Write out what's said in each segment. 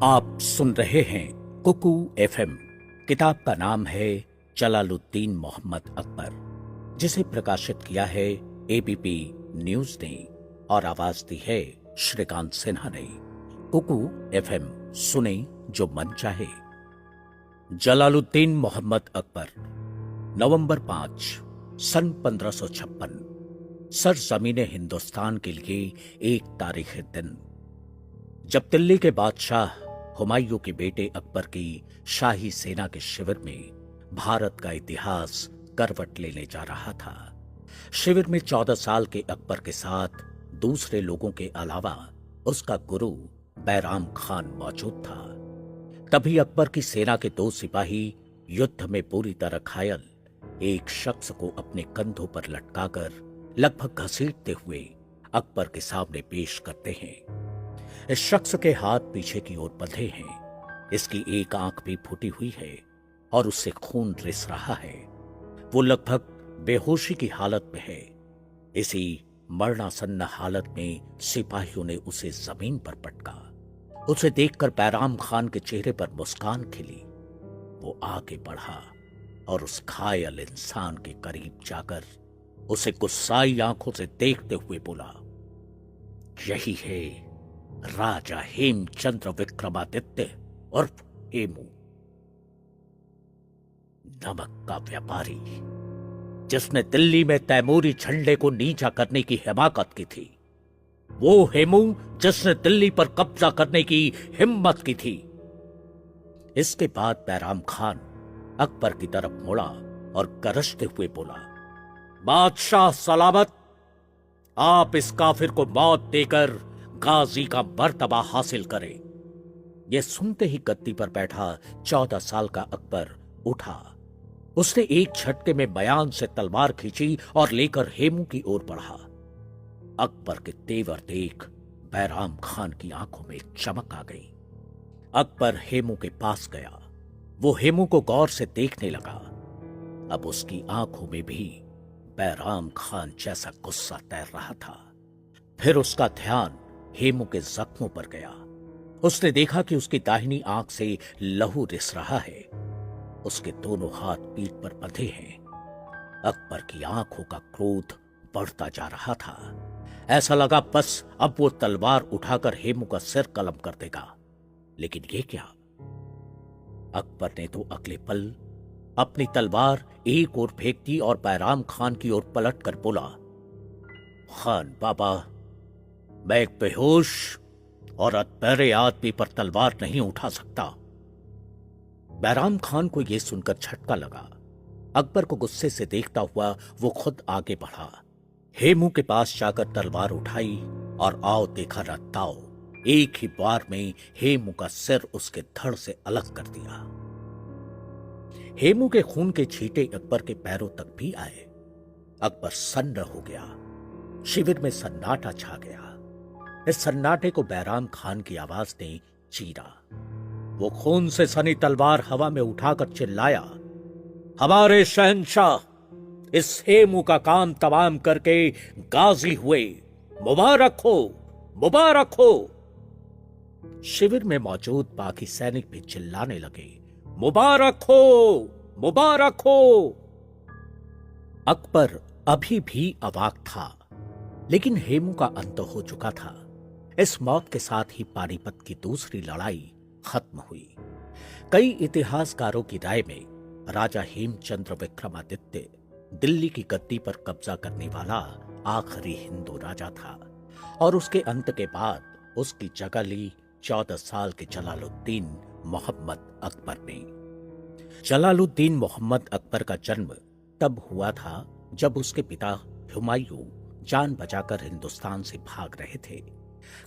आप सुन रहे हैं कुकू एफएम। किताब का नाम है जलालुद्दीन मोहम्मद अकबर, जिसे प्रकाशित किया है एबीपी न्यूज ने और आवाज दी है श्रीकांत सिन्हा ने। कुकू एफएम, सुने जो मन चाहे। जलालुद्दीन मोहम्मद अकबर, नवंबर 5 सन 1556, सरजमीन हिंदुस्तान के लिए एक तारीखी दिन, जब दिल्ली के बादशाह हुमायूं के बेटे अकबर की शाही सेना के शिविर में भारत का इतिहास करवट लेने जा रहा था। शिविर में 14 साल के अकबर के साथ दूसरे लोगों के अलावा उसका गुरु बैराम खान मौजूद था। तभी अकबर की सेना के 2 सिपाही युद्ध में पूरी तरह घायल एक शख्स को अपने कंधों पर लटकाकर लगभग घसीटते हुए अकबर के सामने पेश करते हैं। इस शख्स के हाथ पीछे की ओर बंधे हैं, इसकी एक आंख भी फूटी हुई है और उससे खून रिस रहा है। वो लगभग बेहोशी की हालत में है। इसी मरणासन्न हालत में सिपाहियों ने उसे जमीन पर पटका। उसे देखकर बैराम खान के चेहरे पर मुस्कान खिली। वो आगे बढ़ा और उस घायल इंसान के करीब जाकर उसे गुस्साई आंखों से देखते हुए बोला, यही है राजा हेमचंद्र विक्रमादित्य उर्फ हेमू, नमक का व्यापारी, जिसने दिल्ली में तैमूरी झंडे को नीचा करने की हिमाकत की थी। वो हेमू जिसने दिल्ली पर कब्जा करने की हिम्मत की थी। इसके बाद बैराम खान अकबर की तरफ मुड़ा और गरजते हुए बोला, बादशाह सलामत, आप इस काफिर को मौत देकर गाजी का मर्तबा हासिल करे। यह सुनते ही गद्दी पर बैठा 14 साल का अकबर उठा। उसने एक झटके में बयान से तलवार खींची और लेकर हेमू की ओर बढ़ा। अकबर के तेवर देख बैराम खान की आंखों में चमक आ गई। अकबर हेमू के पास गया। वो हेमू को गौर से देखने लगा। अब उसकी आंखों में भी बैराम खान जैसा गुस्सा तैर रहा था। फिर उसका ध्यान हेमू के जख्मों पर गया। उसने देखा कि उसकी दाहिनी आंख से लहू रिस रहा है। उसके दोनों हाथ पीठ पर बंधे हैं। अकबर की आंखों का क्रोध बढ़ता जा रहा था। ऐसा लगा बस अब वो तलवार उठाकर हेमू का सिर कलम कर देगा। लेकिन ये क्या? अकबर ने तो अगले पल अपनी तलवार एक ओर फेंक दी और बैराम खान की ओर पलट कर बोला, खान बाबा, मैं एक बेहोश और अतबरे आदमी पर तलवार नहीं उठा सकता। बैराम खान को यह सुनकर झटका लगा। अकबर को गुस्से से देखता हुआ वो खुद आगे बढ़ा। हेमू के पास जाकर तलवार उठाई और आओ देखा रत्ताओ, एक ही बार में हेमू का सिर उसके धड़ से अलग कर दिया। हेमू के खून के छींटे अकबर के पैरों तक भी आए। अकबर सन्न हो गया। शिविर में सन्नाटा छा गया। इस सन्नाटे को बैराम खान की आवाज ने चीरा। वो खून से सनी तलवार हवा में उठाकर चिल्लाया, हमारे शहंशाह इस हेमू का काम तमाम करके गाजी हुए, मुबारक हो, मुबारक हो। शिविर में मौजूद बाकी सैनिक भी चिल्लाने लगे, मुबारक हो, मुबारक हो। अकबर अभी भी अवाक था, लेकिन हेमू का अंत हो चुका था। इस मौत के साथ ही पानीपत की दूसरी लड़ाई खत्म हुई। कई इतिहासकारों की राय में राजा हेमचंद्र विक्रमादित्य दिल्ली की गद्दी पर कब्जा करने वाला आखिरी हिंदू राजा था और उसके अंत के बाद उसकी जगह ली 14 साल के जलालुद्दीन मोहम्मद अकबर ने। जलालुद्दीन मोहम्मद अकबर का जन्म तब हुआ था जब उसके पिता हुमायूं जान बचाकर हिंदुस्तान से भाग रहे थे।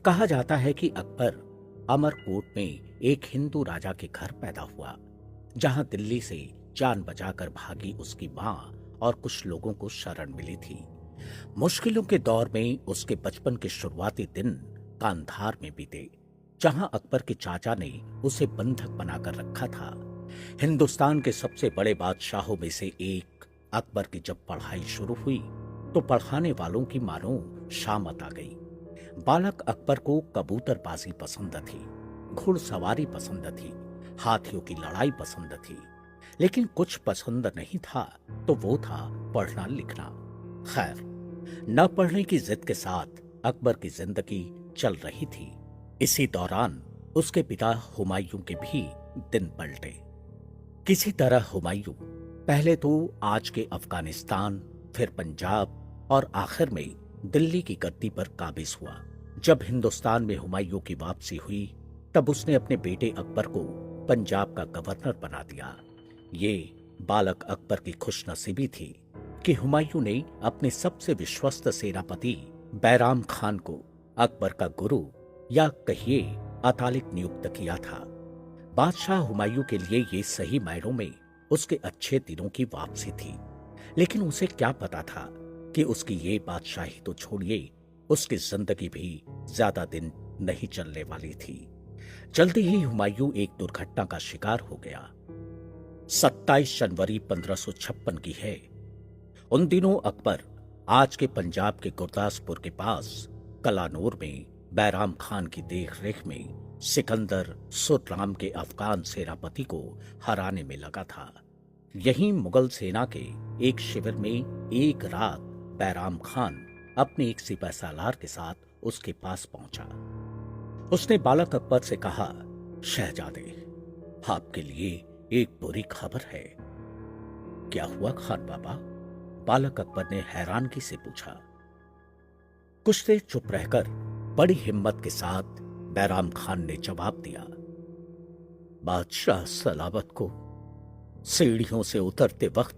कहा जाता है कि अकबर अमरकोट में एक हिंदू राजा के घर पैदा हुआ, जहां दिल्ली से जान बचाकर भागी उसकी मां और कुछ लोगों को शरण मिली थी। मुश्किलों के दौर में उसके बचपन के शुरुआती दिन कांधार में बीते, जहां अकबर के चाचा ने उसे बंधक बनाकर रखा था। हिंदुस्तान के सबसे बड़े बादशाहों में से एक अकबर की जब पढ़ाई शुरू हुई तो पढ़ाने वालों की मानो शामत आ गई। बालक अकबर को कबूतरबाजी पसंद थी, घुड़सवारी पसंद थी, हाथियों की लड़ाई पसंद थी, लेकिन कुछ पसंद नहीं था, तो वो था पढ़ना लिखना। खैर, न पढ़ने की जिद के साथ अकबर की जिंदगी चल रही थी। इसी दौरान उसके पिता हुमायूं के भी दिन पलटे। किसी तरह हुमायूं पहले तो आज के अफगानिस्तान, फिर पंजाब और आखिर में दिल्ली की गद्दी पर काबिज हुआ। जब हिंदुस्तान में हुमायूं की वापसी हुई, तब उसने अपने बेटे अकबर को पंजाब का गवर्नर बना दिया। ये बालक अकबर की खुशनसीबी थी कि हुमायूं ने अपने सबसे विश्वस्त सेनापति बैराम खान को अकबर का गुरु या कहिए अतालिक नियुक्त किया था। बादशाह हुमायूं के लिए ये सही मायनों में उसके अच्छे दिनों की वापसी थी, लेकिन उसे क्या पता था कि उसकी ये बादशाही तो छोड़िए, उसकी जिंदगी भी ज्यादा दिन नहीं चलने वाली थी। जल्दी ही हुमायूं एक दुर्घटना का शिकार हो गया। 27 जनवरी 1556 की है। उन दिनों अकबर आज के पंजाब के गुरदासपुर के पास कलानौर में बैराम खान की देखरेख में सिकंदर सुरराम के अफगान सेनापति को हराने में लगा था। यहीं मुगल सेना के एक शिविर में एक रात बैराम खान अपने एक सिपहसालार के साथ उसके पास पहुंचा। उसने बालक अकबर से कहा, शहजादे, आपके लिए एक बुरी खबर है। क्या हुआ खान बाबा? बालक अकबर ने हैरानगी से पूछा। कुछ देर चुप रहकर बड़ी हिम्मत के साथ बैराम खान ने जवाब दिया, बादशाह सलावत को सीढ़ियों से उतरते वक्त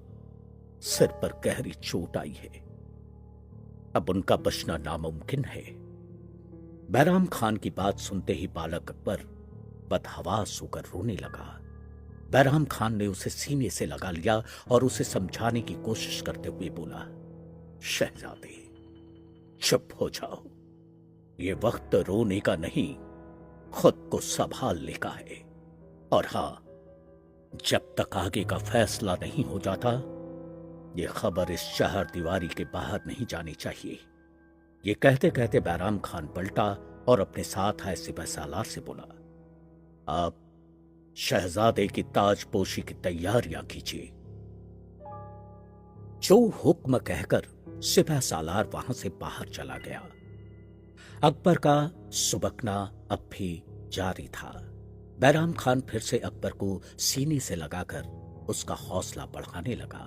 सिर पर गहरी चोट आई है। अब उनका बचना नामुमकिन है। बैराम खान की बात सुनते ही बालक अकबर बदहवास होकर रोने लगा। बैराम खान ने उसे सीने से लगा लिया और उसे समझाने की कोशिश करते हुए बोला, शहजादे, चुप हो जाओ। ये वक्त रोने का नहीं, खुद को संभालने का है। और हां, जब तक आगे का फैसला नहीं हो जाता, ये खबर इस शहर दीवारी के बाहर नहीं जानी चाहिए। ये कहते कहते बैराम खान पलटा और अपने साथ आए सिपहसालार से बोला, आप शहजादे की ताजपोशी की तैयारियां कीजिए। जो हुक्म कहकर सिपहसालार वहां से बाहर चला गया। अकबर का सुबकना अब भी जारी था। बैराम खान फिर से अकबर को सीने से लगाकर उसका हौसला बढ़ाने लगा।